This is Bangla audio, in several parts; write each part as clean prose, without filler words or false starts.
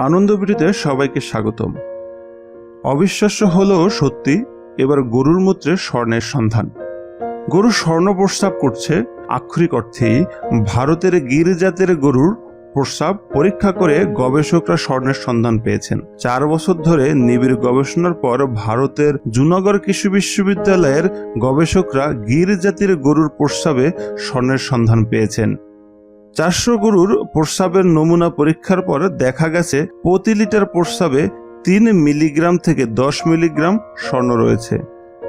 আনন্দ ভিডিওতে সবাইকে স্বাগতম। অবিশ্বাস্য হলেও সত্যি, এবার গরুর মূত্রে স্বর্ণের সন্ধান। গরু স্বর্ণ প্রস্রাব করছে, আক্ষরিক অর্থেই। ভারতের গির জাতের গরুর প্রস্রাব পরীক্ষা করে গবেষকরা স্বর্ণের সন্ধান পেয়েছেন। 4 বছর ধরে নিবিড় গবেষণার পর ভারতের জুনাগড় কৃষি বিশ্ববিদ্যালয়ের গবেষকরা গির জাতির গরুর প্রস্রাবে স্বর্ণের সন্ধান পেয়েছেন। 400 গরুর প্রস্রাবের নমুনা পরীক্ষার পর দেখা গেছে প্রতি লিটার প্রস্রাবে 3 মিলিগ্রাম থেকে 10 মিলিগ্রাম স্বর্ণ রয়েছে।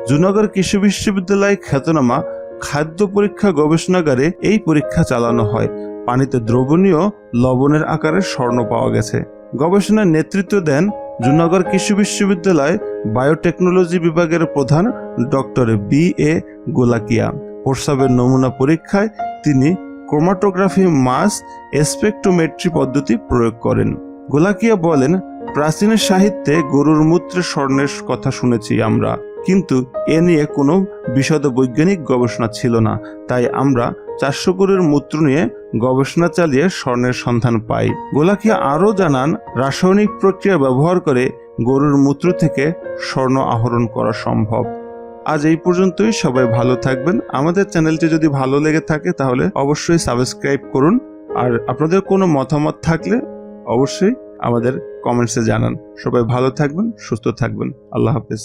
জুনাগড় কৃষি বিশ্ববিদ্যালয় খ্যাতনামা খাদ্য পরীক্ষা গবেষণাগারে এই পরীক্ষা চালানো হয়। পানিতে দ্রবণীয় লবণের আকারে স্বর্ণ পাওয়া গেছে। গবেষণায় নেতৃত্ব দেন জুনাগড় কৃষি বিশ্ববিদ্যালয় বায়োটেকনোলজি বিভাগের প্রধান ডক্টর B.A. গোলাকিয়া। প্রস্রাবের নমুনা পরীক্ষায় তিনি ক্রোমাটোগ্রাফি মাস স্পেকট্রোমেট্রি পদ্ধতি প্রয়োগ করেন। গোলাকিয়া বলেন, প্রাচীন সাহিত্যে গরুর মূত্রে স্বর্ণের কথা শুনেছি আমরা, কিন্তু এ নিয়ে কোনো বিশদ বৈজ্ঞানিক গবেষণা ছিল না। তাই আমরা 400 গরুর মূত্র নিয়ে গবেষণা চালিয়ে স্বর্ণের সন্ধান পাই। গোলাকিয়া আরও জানান, রাসায়নিক প্রক্রিয়া ব্যবহার করে গরুর মূত্র থেকে স্বর্ণ আহরণ করা সম্ভব। আজ এই পর্যন্তই। সবাই ভালো থাকবেন। আমাদের চ্যানেলটি যদি ভালো লেগে থাকে তাহলে অবশ্যই সাবস্ক্রাইব করুন। আর আপনাদের কোনো মতামত থাকলে অবশ্যই আমাদের কমেন্টসে জানান। সবাই ভালো থাকবেন, সুস্থ থাকবেন। আল্লাহ হাফেজ।